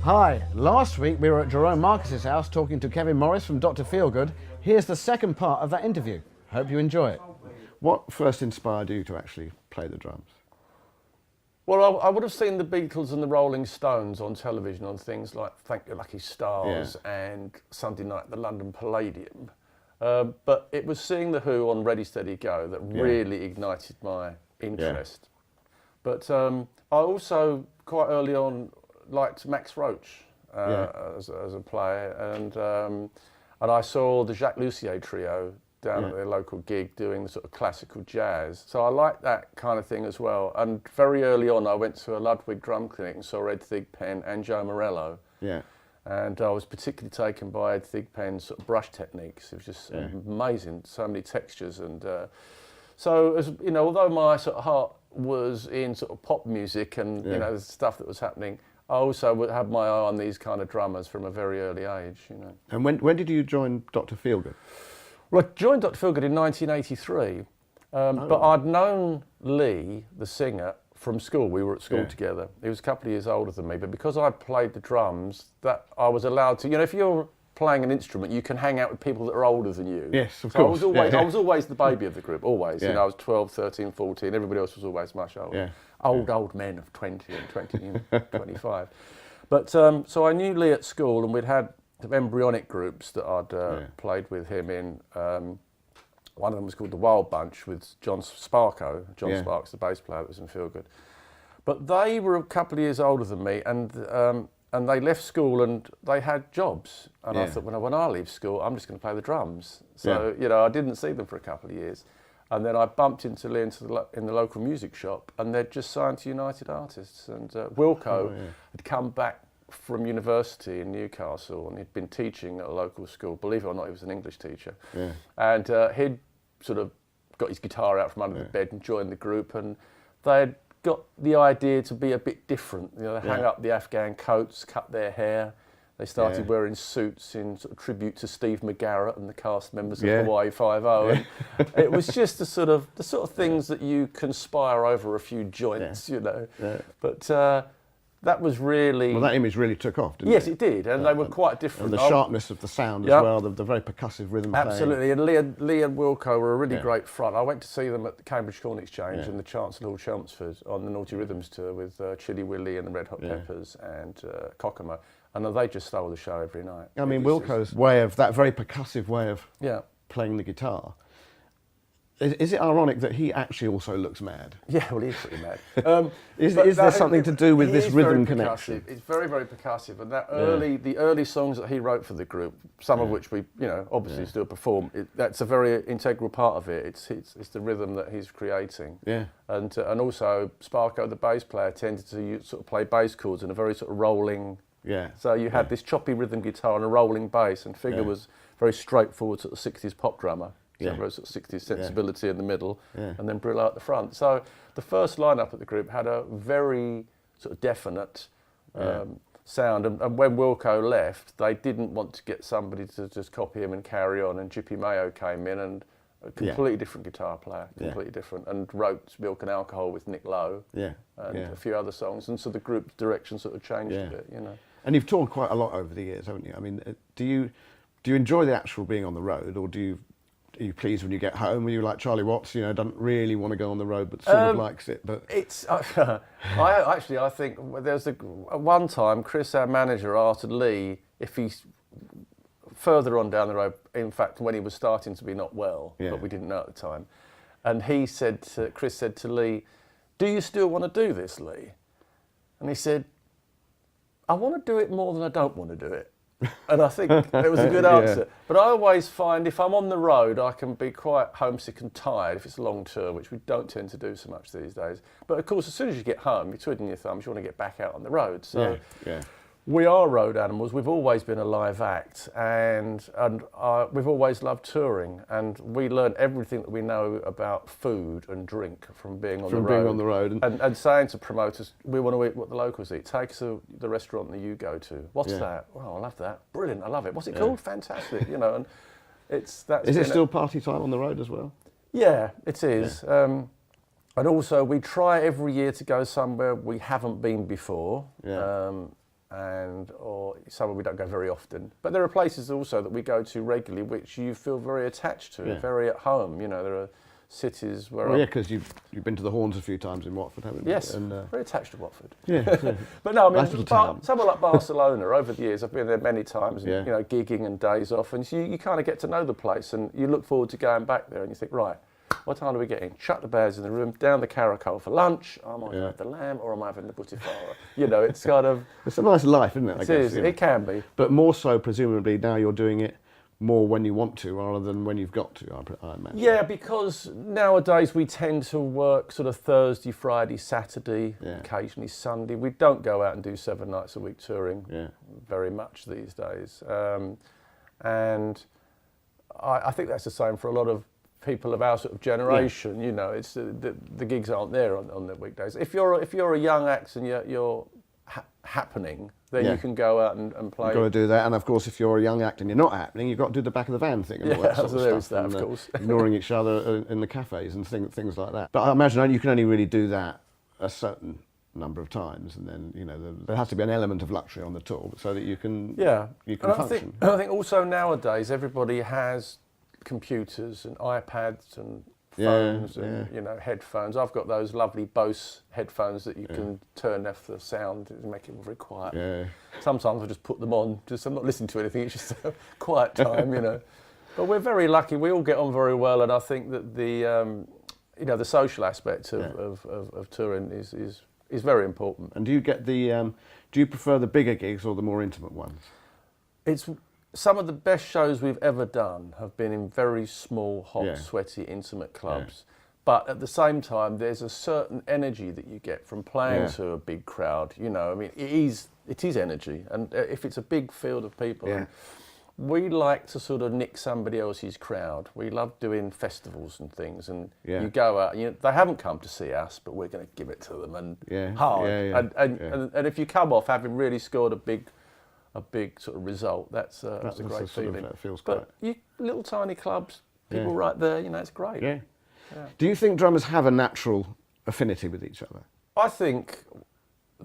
Hi, last week we were at Jerome Marcus's house talking to Kevin Morris from Dr Feelgood. Here's the second part of that interview. Hope you enjoy it. What first inspired you to actually play the drums? Well, I would have seen the Beatles and the Rolling Stones on television on things like Thank Your Lucky Stars and Sunday Night at the London Palladium. But it was seeing The Who on Ready Steady Go that really ignited my interest. But I also, quite early on, liked Max Roach as a player, and I saw the Jacques Lussier trio down at their local gig doing the sort of classical jazz. So I liked that kind of thing as well. And very early on, I went to a Ludwig drum clinic and saw Ed Thigpen and Joe Morello. Yeah. And I was particularly taken by Ed Thigpen's sort of brush techniques. It was just amazing, so many textures. And so, as you know, although my sort of heart was in sort of pop music and you know the stuff that was happening, I also would have my eye on these kind of drummers from a very early age. You know. And when did you join Dr Feelgood? Well, I joined Dr Feelgood in 1983, but I'd known Lee, the singer, from school. We were at school together. He was a couple of years older than me, but because I played the drums, that I was allowed to, you know, if you're playing an instrument, you can hang out with people that are older than you. Yes, of course. I was always the baby of the group, always. You know, I was 12, 13, 14, everybody else was always much older. Old men of 20 and 20 and 25. But, so I knew Lee at school, and we'd had embryonic groups that I'd played with him in. One of them was called the Wild Bunch with John Sparko. John Sparks, the bass player that was in Feelgood. But they were a couple of years older than me, and they left school and they had jobs. And I thought, well, when I leave school, I'm just going to play the drums. So, you know, I didn't see them for a couple of years. And then I bumped into Lee in the local music shop, and they'd just signed to United Artists. And Wilco had come back from university in Newcastle, and he'd been teaching at a local school. Believe it or not, he was an English teacher. And he'd sort of got his guitar out from under the bed and joined the group, and they'd got the idea to be a bit different. You know, they hung up the Afghan coats, cut their hair. They started wearing suits in sort of tribute to Steve McGarrett and the cast members of Hawaii Five-0. And it was just the sort of things that you conspire over a few joints, you know. But that was really... Well, that image really took off, didn't it? Yes, it did, and they were quite different. And the sharpness of the sound as well, the very percussive rhythm playing. Absolutely, and Lee and Wilco were a really great front. I went to see them at the Cambridge Corn Exchange and the Chancellor Lord Chelmsford on the Naughty Rhythms tour with Chilly Willy and the Red Hot Peppers and Kokomo, and they just stole the show every night. I mean, Wilco's way of, that very percussive way of playing the guitar, is it ironic that he actually also looks mad? Yeah, well, he's pretty mad. Is there something to do with this rhythm connection? It's very, very percussive, and that the early songs that he wrote for the group, some of which we, you know, obviously still perform, that's a very integral part of it. It's the rhythm that he's creating. And also Sparko, the bass player, tended to sort of play bass chords in a very sort of rolling. So you had this choppy rhythm guitar and a rolling bass, and Figure was very straightforward sort of 60s pop drummer. Very sort of 60s sensibility in the middle, and then Brillo at the front. So the first lineup of the group had a very sort of definite sound, and when Wilco left, they didn't want to get somebody to just copy him and carry on, and Jippy Mayo came in, and a completely different guitar player, completely different, and wrote Milk and Alcohol with Nick Lowe, and a few other songs, and so the group's direction sort of changed a bit, you know. And you've toured quite a lot over the years, haven't you? I mean, do you enjoy the actual being on the road, or are you pleased when you get home? Were you like Charlie Watts, you know, doesn't really want to go on the road but sort of likes it? But it's I think there's one time Chris, our manager, asked Lee if he's further on down the road, in fact when he was starting to be not well, but we didn't know at the time, and Chris said to Lee, "Do you still want to do this, Lee?" And he said, "I want to do it more than I don't want to do it." And I think it was a good answer. But I always find if I'm on the road, I can be quite homesick and tired if it's a long tour, which we don't tend to do so much these days. But of course, as soon as you get home, you're twiddling your thumbs, you want to get back out on the road. So we are road animals. We've always been a live act, and we've always loved touring. And we learn everything that we know about food and drink from being on the road. And saying to promoters, we want to eat what the locals eat. Take us to the restaurant that you go to. What's that? Oh, I love that. Brilliant. I love it. What's it called? Fantastic. You know, and is it still party time on the road as well? Yeah, it is. And also, we try every year to go somewhere we haven't been before. or somewhere we don't go very often. But there are places also that we go to regularly which you feel very attached to, very at home. You know, there are cities where... Well, yeah, because you've been to the Horns a few times in Watford, haven't you? Yes, and, very attached to Watford. Yeah. But no, I mean, nice somewhere like Barcelona, over the years, I've been there many times, and, you know, gigging and days off, and so you kind of get to know the place, and you look forward to going back there, and you think, right, what time do we get in? Shut the bears in the room, down the Caracol for lunch. I might have the lamb, or am I having the buttifara? You know, it's kind of... It's a nice life, isn't it? It is, it can be. But more so, presumably, now you're doing it more when you want to rather than when you've got to, I imagine. Yeah, because nowadays we tend to work sort of Thursday, Friday, Saturday, occasionally Sunday. We don't go out and do 7 nights a week touring very much these days. And I think that's the same for a lot of people of our sort of generation. You know, it's the gigs aren't there on the weekdays. If you're a young act and you're happening, then you can go out and play. You've got to do that, and of course, if you're a young act and you're not happening, you've got to do the back of the van thing and all that sort of stuff. Of course. Ignoring each other in the cafes and things like that. But I imagine you can only really do that a certain number of times, and then, you know, there has to be an element of luxury on the tour so that you can function. I think also nowadays everybody has computers and iPads and phones and you know, headphones. I've got those lovely Bose headphones that you can turn off the sound and make it very quiet. Yeah. Sometimes I just put them on, I'm not listening to anything, it's just a quiet time, you know. But we're very lucky, we all get on very well, and I think that the you know, the social aspect of touring is very important. And do you get do you prefer the bigger gigs or the more intimate ones? It's some of the best shows we've ever done have been in very small, hot, sweaty, intimate clubs. But at the same time, there's a certain energy that you get from playing to a big crowd. You know, I mean, it is energy. And if it's a big field of people, and we like to sort of nick somebody else's crowd. We love doing festivals and things. And you go out, they haven't come to see us, but we're going to give it to them and hard. And if you come off having really scored a big sort of result, that's a great feeling. That feels but little tiny clubs, people right there, you know, it's great. Yeah. Do you think drummers have a natural affinity with each other? I think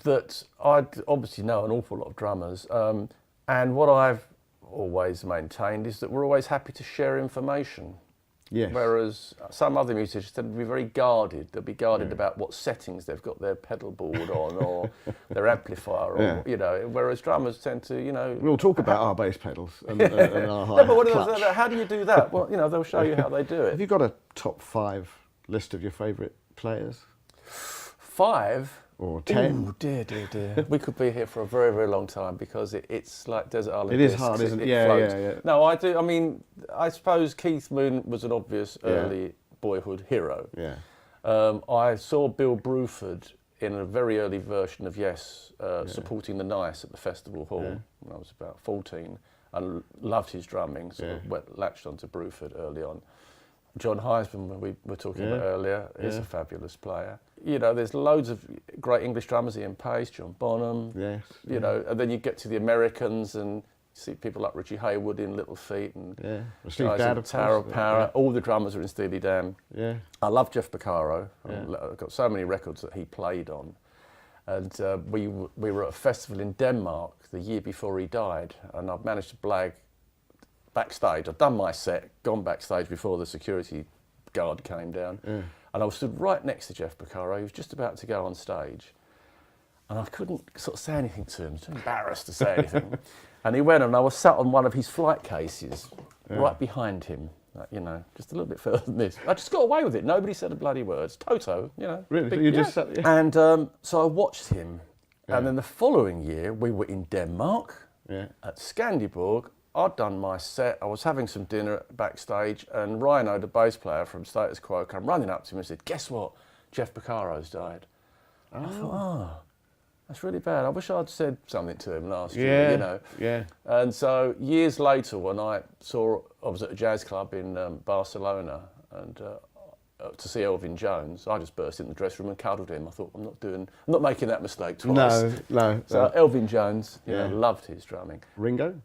that I obviously know an awful lot of drummers, and what I've always maintained is that we're always happy to share information. Yes. Whereas some other musicians tend to be very guarded. They'll be guarded about what settings they've got their pedal board on or their amplifier, or you know. Whereas drummers tend to, you know. We'll talk about our bass pedals and our high clutch. How do you do that? Well, you know, they'll show you how they do it. Have you got a top 5 list of your favourite players? 5? Or 10? Oh, dear. We could be here for a very, very long time because it's like Desert Island. It is hard, isn't it? Yeah. No, I do. I mean, I suppose Keith Moon was an obvious early boyhood hero. Yeah. I saw Bill Bruford in a very early version of Yes, supporting the Nice at the Festival Hall when I was about 14. I loved his drumming, latched onto Bruford early on. John Heisman, we were talking about earlier, is a fabulous player. You know, there's loads of great English drummers, Ian Pace, John Bonham. Yes. You know, and then you get to the Americans and see people like Richie Haywood in Little Feat and guys in Tower of Power. All the drummers are in Steely Dan. Yeah. I love Jeff Porcaro. I've got so many records that he played on. And we were at a festival in Denmark the year before he died, and I've managed to blag backstage. I'd done my set, gone backstage before the security guard came down, and I was stood right next to Jeff Porcaro. He was just about to go on stage, and I couldn't sort of say anything to him. I was too embarrassed to say anything. And he went, and I was sat on one of his flight cases, right behind him, you know, just a little bit further than this. I just got away with it. Nobody said a bloody word. It's Toto, you know. Really? So you just sat there? And so I watched him, and then the following year we were in Denmark at Skanderborg. I'd done my set, I was having some dinner backstage, and Rhino, the bass player from Status Quo, came running up to me and said, "Guess what? Jeff Porcaro's died." I thought, that's really bad. I wish I'd said something to him last year, you know. Yeah. And so years later, when I was at a jazz club in Barcelona, and to see Elvin Jones, I just burst in the dressing room and cuddled him. I thought, I'm not making that mistake twice. No. So Elvin Jones, you know, loved his drumming. Ringo?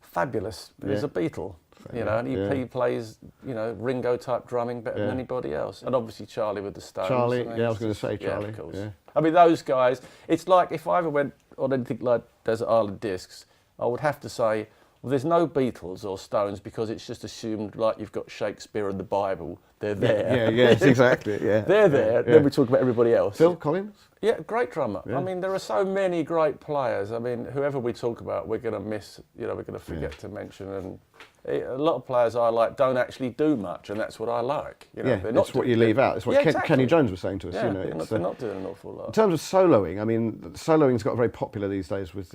Fabulous. He's a Beatle, you know, and he plays, you know, Ringo type drumming better than anybody else. And obviously Charlie with the Stones. Charlie, I was going to say Charlie. Yeah, of course. I mean, those guys, it's like if I ever went on anything like Desert Island Discs, I would have to say, well, there's no Beatles or Stones because it's just assumed like you've got Shakespeare and the Bible. They're there. Yes, exactly. Yeah, they're there. Then we talk about everybody else. Phil Collins? Yeah, great drummer. Yeah. I mean, there are so many great players. I mean, whoever we talk about, we're going to miss, we're going to forget to mention. And a lot of players I like don't actually do much, and that's what I like. That's what you leave out. It's what exactly. Kenny Jones was saying to us. Yeah, they're not doing an awful lot. In terms of soloing, I mean, soloing's got very popular these days with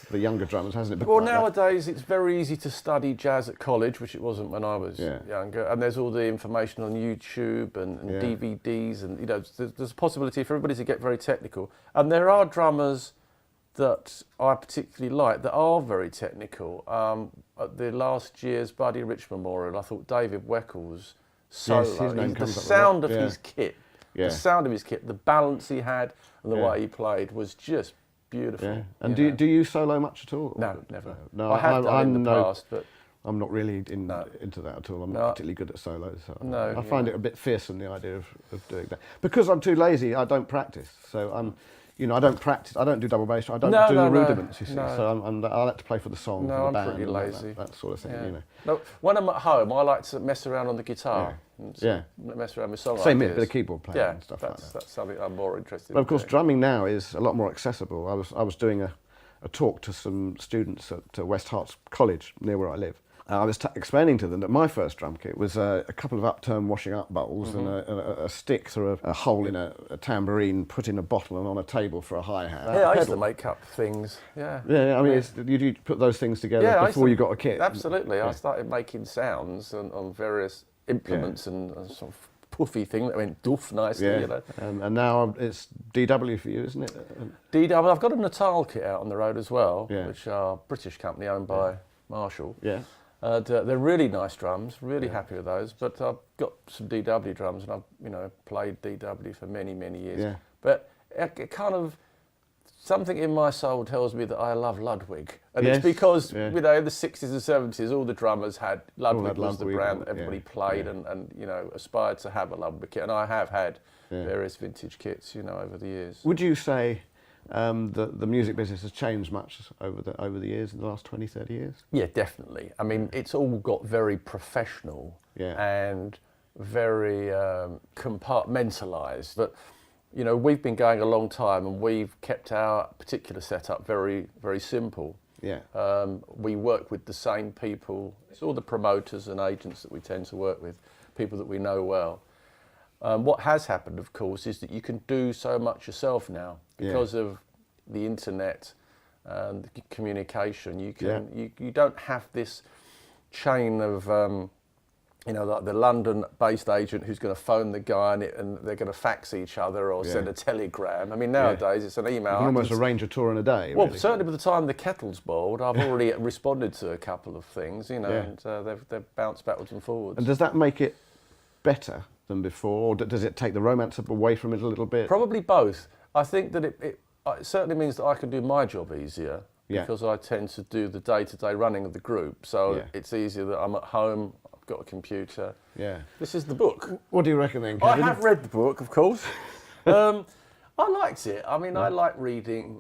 the younger drummers, hasn't it? Well, nowadays it's very easy to study jazz at college, which it wasn't when I was younger. And there's all the information on YouTube and DVDs, and there's a possibility for everybody to get very technical. And there are drummers that I particularly like that are very technical. At the last year's Buddy Rich Memorial, I thought David Weckles' solo, the sound of his kit, the balance he had and the way he played was just beautiful. Yeah. And do you solo much at all? No, never. No, I have done in the past, but I'm not really into that at all. I'm not particularly good at solos. So I find it a bit fearsome, the idea of doing that. Because I'm too lazy, I don't practice. So I don't practice. I don't do double bass. I don't do the rudiments. You see, so I like to play for the song. No, for the I'm band, pretty lazy. That sort of thing. No, when I'm at home, I like to mess around on the guitar. Mess around with song Same ideas. with the keyboard playing and stuff like that. That's something I'm more interested in. But of course, drumming now is a lot more accessible. I was doing a talk to some students at West Herts College near where I live. I was explaining to them that my first drum kit was a couple of upturned washing up bowls and a stick through a hole in a tambourine, put in a bottle and on a table for a hi-hat. Yeah, I used to make up things. Yeah. Yeah, I mean, you put those things together before you got a kit. Absolutely. I started making sounds on various implements and sort of puffy thing that went doof nicely. And now it's DW for you, isn't it? DW. I've got a Natal kit out on the road as well, which are a British company owned by Marshall. Yeah. They're really nice drums, really happy with those. But I've got some DW drums, and I've played DW for many, many years. Yeah. But it kind of, something in my soul tells me that I love Ludwig. And it's because, in the 60s and 70s, all the drummers had, Ludwig was the brand that everybody played and aspired to have a Ludwig kit. And I have had various vintage kits, over the years. Would you say the music business has changed much over the years, in the last 20, 30 years? Yeah, definitely. I mean, it's all got very professional and very compartmentalised. But, we've been going a long time and we've kept our particular setup very, very simple. Yeah. We work with the same people. It's all the promoters and agents that we tend to work with, people that we know well. What has happened, of course, is that you can do so much yourself now because of the internet and the communication. You can you don't have this chain of like the London-based agent who's going to phone the guy and they're going to fax each other or send a telegram. I mean, nowadays it's an email. You can almost arrange a tour in a day. Well, really. Certainly by the time the kettle's boiled, I've already responded to a couple of things, and they've bounced backwards and forwards. And does that make it better than before, or does it take the romance away from it a little bit? Probably both. I think that it certainly means that I can do my job easier because I tend to do the day-to-day running of the group. So it's easier that I'm at home, I've got a computer. Yeah. This is the book. What do you reckon then, Kevin? I have read the book, of course. I liked it. I mean, I like reading,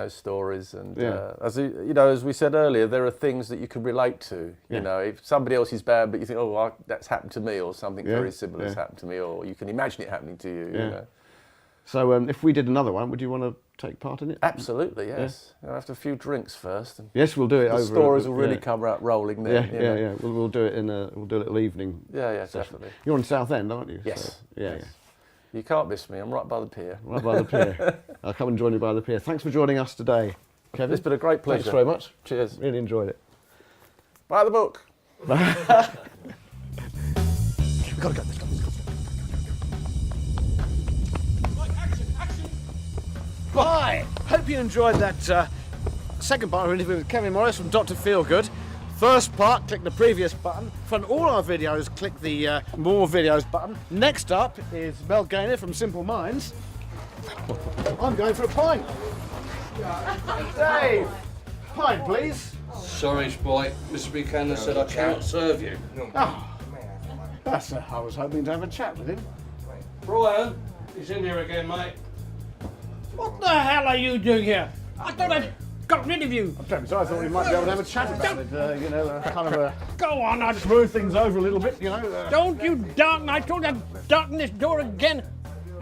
stories and as we said earlier, there are things that you can relate to. If somebody else is bad, but you think, that's happened to me, or something very similar has happened to me, or you can imagine it happening to you. You know. So if we did another one, would you want to take part in it? Absolutely, yes. I'll have a few drinks first. Yes, we'll do it. The stories will really come out rolling there. Yeah. We'll do it we'll do a little evening. Yeah, definitely. You're on Southend, aren't you? Yes. So, yes. You can't miss me. I'm right by the pier. Right by the pier. I'll come and join you by the pier. Thanks for joining us today, Kevin. It's been a great pleasure. Thanks very much. Cheers. Really enjoyed it. Buy the book. We've got to go. Let's go. Hi. Hope you enjoyed that second part of our interview with Kevin Morris from Dr Feelgood. First part, click the previous button. For all our videos, click the more videos button. Next up is Mel Gaynor from Simple Minds. I'm going for a pint. Dave, pint please. Sorry, Spike. Mr. Buchanan said I can't serve you. Oh, I was hoping to have a chat with him. Brian, he's in here again, mate. What the hell are you doing here? I thought I'd got rid of you. So I thought we might be able to have a chat about it, you know, kind of a... Go on, I'd smooth things over a little bit, you know. Don't you darken, I told you I'd darken this door again.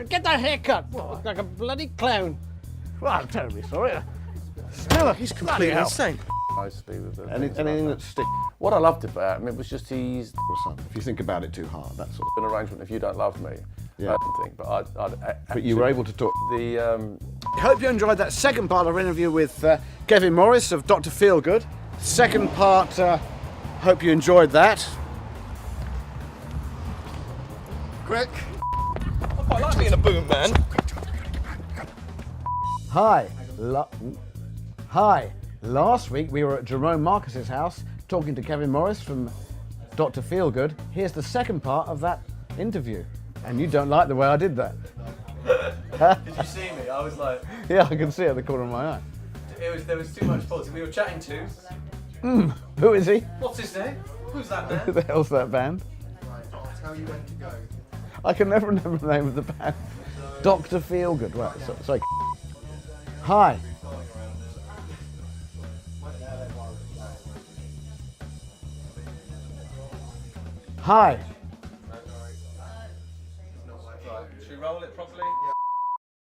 Get that haircut. Look like a bloody clown. Well, I'm terribly sorry. Still, he's completely insane. Mostly with the Anything that sticks. What I loved about him, it was just he's... If you think about it too hard, that's sort an arrangement if you don't love me. Yeah. I don't think, but But you were able to talk. The I hope you enjoyed that second part of our interview with Kevin Morris of Dr Feelgood. Second part, hope you enjoyed that. Quick. I quite like being a boom man. Hi. Hi. Last week we were at Jerome Marcus's house talking to Kevin Morris from Dr Feelgood. Here's the second part of that interview. And you don't like the way I did that. Did you see me? I was like... Yeah, I can see it at the corner of my eye. There was too much politics. We were chatting to... Who is he? What's his name? Who's that man? Who the hell's that band? Right, I'll tell you when to go. I can never remember the name of the band. Dr Feelgood. Right, sorry. Hi. Hi.